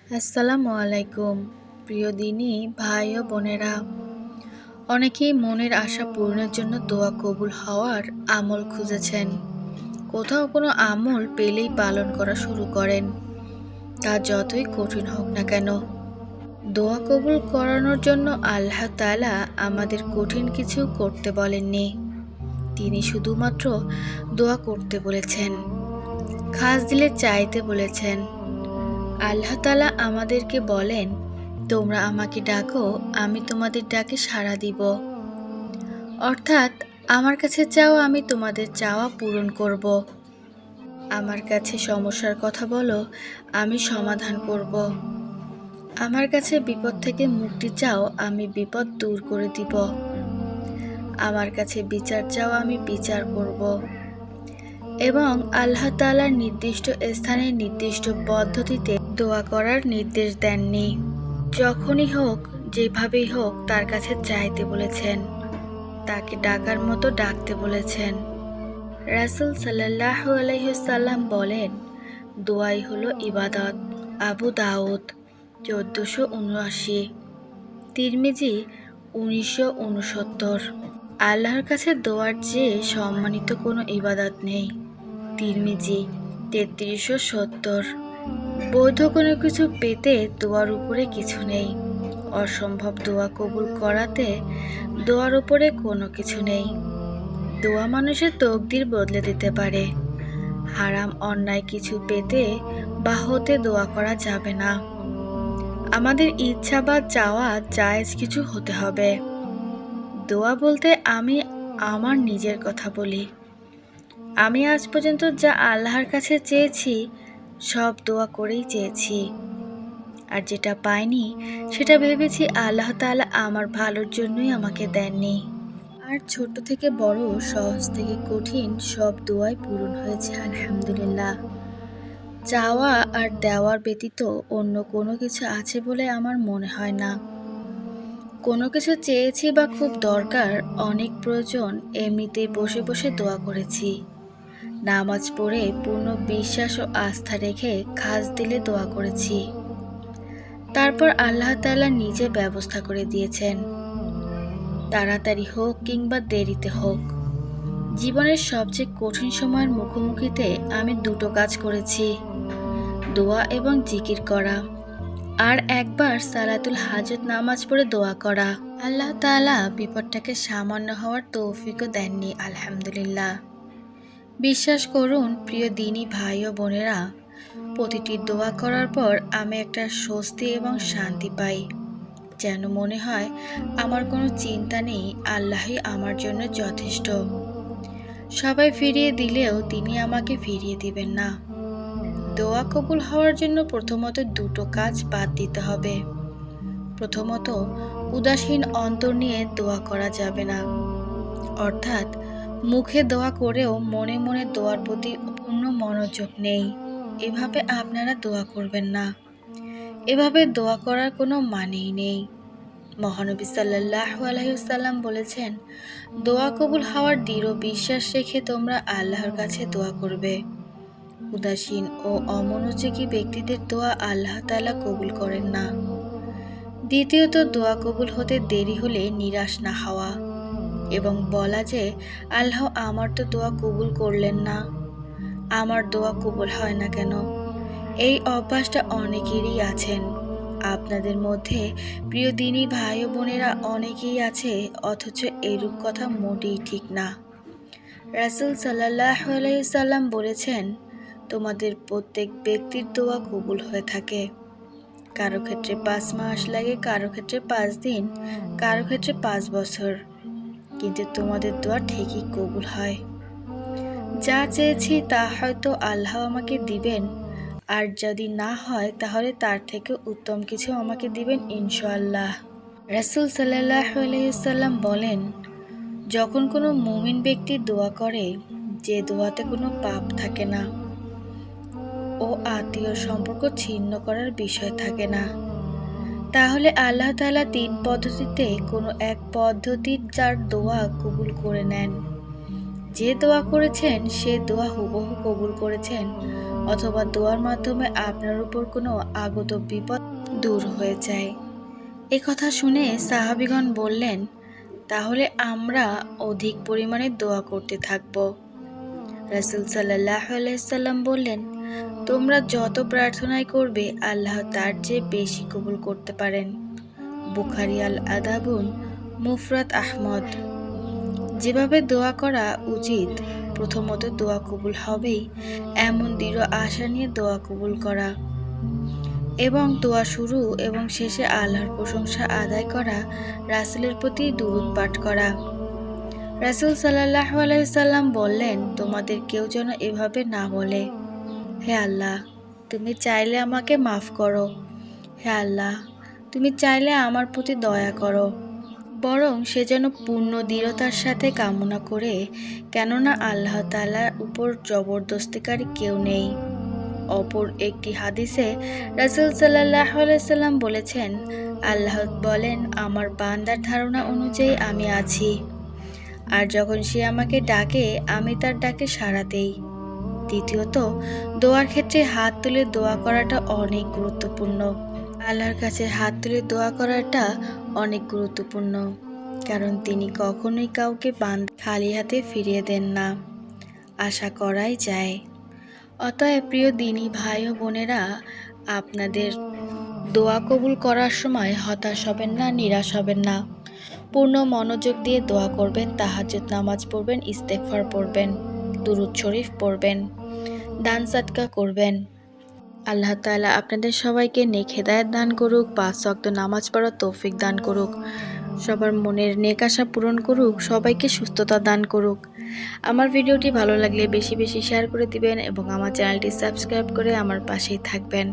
আসসালামু আলাইকুম। প্রিয় দিনী ভাই ও বোনেরা, অনেকেই মনের আশা পূরণের জন্য দোয়া কবুল হওয়ার আমল খুঁজেছেন। কোথাও কোনো আমল পেলেই পালন করা শুরু করেন, তা যতই কঠিন হোক না কেন। দোয়া কবুল করানোর জন্য আল্লাহ তাআলা আমাদের কঠিন কিছু করতে বলেননি। তিনি শুধুমাত্র দোয়া করতে বলেছেন, খাস দিলে চাইতে বলেছেন। আল্লাহ তাআলা আমাদেরকে বলেন, তোমরা আমাকে ডাকো, আমি তোমাদের ডাকে সাড়া দিব। অর্থাৎ আমার কাছে চাও, আমি তোমাদের চাওয়া পূরণ করব। আমার কাছে সমস্যার কথা বলো, আমি সমাধান করব। আমার কাছে বিপদ থেকে মুক্তি চাও, আমি বিপদ দূর করে দিব। আমার কাছে বিচার চাও, আমি বিচার করব। এবং আল্লাহ তাআলার নির্দিষ্ট স্থানে নির্দিষ্ট পদ্ধতিতে দোয়া করার নির্দেশ দেননি। যখনই হোক, যেভাবেই হোক, তার কাছে চাইতে বলেছেন, তাকে ডাকার মতো ডাকতে বলেছেন। রাসূল সাল্লাল্লাহু আলাইহি ওয়াসাল্লাম বলেন, দোয়াই হলো ইবাদত। আবু দাউদ 1479, তিরমিজি 1969। আল্লাহর কাছে দোয়ার চেয়ে সম্মানিত কোনো ইবাদত নেই। তিরমিজি 3370। বৈধ কোনো কিছু পেতে দোয়ার উপরে কিছু নেই। অসম্ভব দোয়া কবুল করাতে দোয়ার উপরে কোনো কিছু নেই। দোয়া মানুষের তকদির বদলে দিতে পারে। হারাম অন্যায় কিছু পেতে বা হতে দোয়া করা যাবে না। আমাদের ইচ্ছা বা চাওয়া জায়েজ কিছু হতে হবে। দোয়া বলতে আমি আমার নিজের কথা বলি। আমি আজ পর্যন্ত যা আল্লাহর কাছে চেয়েছি, সব দোয়া করেই চেয়েছি। আর যেটা পাইনি, সেটা ভেবেছি আল্লাহ তাআলা আমার ভালোর জন্যই আমাকে দেননি। আর ছোট থেকে বড়, সহজ থেকে কঠিন, সব দোয়াই পূরণ হয়েছে আলহামদুলিল্লাহ। চাওয়া আর দেওয়ার ব্যতীত অন্য কোনো কিছু আছে বলে আমার মনে হয় না। কোনো কিছু চেয়েছি বা খুব দরকার, অনেক প্রয়োজন, এমনিতেই বসে বসে দোয়া করেছি। নামাজ পড়ে পূর্ণ বিশ্বাস ও আস্থা রেখে খাস দিলে দোয়া করেছি। তারপর আল্লাহ তাআলা নিজে ব্যবস্থা করে দিয়েছেন। তাড়াতাড়ি হোক কিংবা দেরিতে হোক, জীবনের সবচেয়ে কঠিন সময়ের মুখোমুখিতে আমি দুটো কাজ করেছি, দোয়া এবং জিকির করা। আর একবার সালাতুল হাজত নামাজ পড়ে দোয়া করা। আল্লাহ তাআলা বিপদটাকে সামান্য হওয়ার তৌফিকও দেননি আলহামদুলিল্লাহ। বিশ্বাস করুন প্রিয় দিনী ভাই ও বোনেরা, প্রতিটি দোয়া করার পর আমি একটা স্বস্তি এবং শান্তি পাই। যেন মনে হয় আমার কোনো চিন্তা নেই, আল্লাহই আমার জন্য যথেষ্ট। সবাই ফিরিয়ে দিলেও তিনি আমাকে ফিরিয়ে দিবেন না। দোয়া কবুল হওয়ার জন্য প্রথমত দুটো কাজ বাদ দিতে হবে। প্রথমত, উদাসীন অন্তর নিয়ে দোয়া করা যাবে না। অর্থাৎ মুখে দোয়া করেও মনে মনে দোয়ার প্রতি পূর্ণ মনোযোগ নেই, এভাবে আপনারা দোয়া করবেন না। এভাবে দোয়া করার কোনো মানেই নেই। মহানবী সাল্লাল্লাহু আলাইহি ওয়াসাল্লাম বলেছেন, দোয়া কবুল হওয়ার দৃঢ় বিশ্বাস রেখে তোমরা আল্লাহর কাছে দোয়া করবে। উদাসীন ও অমনোযোগী ব্যক্তিদের দোয়া আল্লাহ তাআলা কবুল করেন না। দ্বিতীয়ত, দোয়া কবুল হতে দেরি হলে নিরাশ না হওয়া এবং বলা যে, আল্লাহ আমার তো দোয়া কবুল করলেন না, আমার দোয়া কবুল হয় না কেন। এই অভ্যাসটা অনেকেরই আছেন। আপনাদের মধ্যে প্রিয় দিনী ভাই ও বোনেরা অনেকেই আছে, অথচ এরূপ কথা মোটেই ঠিক না। রাসূল সাল্লাল্লাহু আলাইহি সাল্লাম বলেছেন, তোমাদের প্রত্যেক ব্যক্তির দোয়া কবুল হয়ে থাকে। কারো ক্ষেত্রে 5 মাস লাগে, কারো ক্ষেত্রে 5 দিন, কারো ক্ষেত্রে 5 বছর, কিন্তু তোমাদের দোয়া ঠিকই কবুল হয়। যা চেয়েছি তা হয়তো আল্লাহ আমাকে দিবেন, আর যদি না হয় তাহলে তার থেকে উত্তম কিছু আমাকে দিবেন ইনশাআল্লাহ। রাসূল সাল্লাল্লাহু আলাইহি সাল্লাম বলেন, যখন কোনো মুমিন ব্যক্তি দোয়া করে, যে দোয়াতে কোনো পাপ থাকে না ও আত্মীয় সম্পর্ক ছিন্ন করার বিষয় থাকে না, তাহলে আল্লাহ তাআলা 3 পদ্ধতিতে কোনো এক পদ্ধতির যার দোয়া কবুল করে নেন। যে দোয়া করেছেন সে দোয়া হুবহু কবুল করেছেন, অথবা দোয়ার মাধ্যমে আপনার উপর কোনো আগত বিপদ দূর হয়ে যায়। এ কথা শুনে সাহাবীগণ বললেন, তাহলে আমরা অধিক পরিমাণে দোয়া করতে থাকব। রাসূল সাল্লাল্লাহু আলাইহি সাল্লাম বললেন, তোমরা যত প্রার্থনাই করবে আল্লাহ তার চেয়ে বেশি কবুল করতে পারেন। বুখারী আল আদাবুন মুফরাদ আহমদ। যেভাবে দোয়া করা উচিত, প্রথমত দোয়া কবুল হবেই এমন দৃঢ় আশা নিয়ে দোয়া কবুল করা, এবং দোয়া শুরু এবং শেষে আল্লাহর প্রশংসা আদায় করা, রাসূলের প্রতি দুরূদ পাঠ করা। রাসূল সাল্লাল্লাহু আলাইহি সাল্লাম বললেন, তোমাদের কেউ যেন এভাবে না বলে, হে আল্লাহ, তুমি চাইলে আমাকে মাফ করো, হে আল্লাহ, তুমি চাইলে আমার প্রতি দয়া করো, বরং সে যেন পূর্ণ দৃঢ়তার সাথে কামনা করে, কেননা আল্লাহ তাআলার উপর জবরদস্তিকারী কেউ নেই। অপর একটি হাদিসে রাসূল সাল্লাল্লাহু আলাইহি সাল্লাম বলেছেন, আল্লাহ বলেন, আমার বান্দার ধারণা অনুযায়ী আমি আছি, আর যখন সে আমাকে ডাকে আমি তার ডাকে সাড়া দেই। দ্বিতীয়ত, দোয়ার ক্ষেত্রে হাত তুলে দোয়া করাটা অনেক গুরুত্বপূর্ণ। আল্লাহর কাছে হাত তুলে দোয়া করাটা অনেক গুরুত্বপূর্ণ, কারণ তিনি কখনোই কাউকে খালি হাতে ফিরিয়ে দেন না, আশা করাই যায়। অতএব প্রিয় দিনী ভাই ও বোনেরা, আপনাদের দোয়া কবুল করার সময় হতাশ হবেন না, নিরাশ হবেন না। পূর্ণ মনোযোগ দিয়ে দোয়া করবেন, তাহাজ্জুদ নামাজ পড়বেন, ইস্তেগফার পড়বেন, দুরূদ শরীফ পড়বেন, দান সাদকা করবেন। আল্লাহ তাআলা আপনাদের সবাইকে নেক হেদায়েত দান করুক, 5 ওয়াক্ত নামাজ পড়ার তৌফিক দান করুক, সবার মনের নেক আশা পূরণ করুক, সবাইকে সুস্থতা দান করুক। আমার ভিডিওটি ভালো লাগলে বেশি বেশি শেয়ার করে দিবেন এবং আমার চ্যানেলটি সাবস্ক্রাইব করে আমার পাশেই থাকবেন।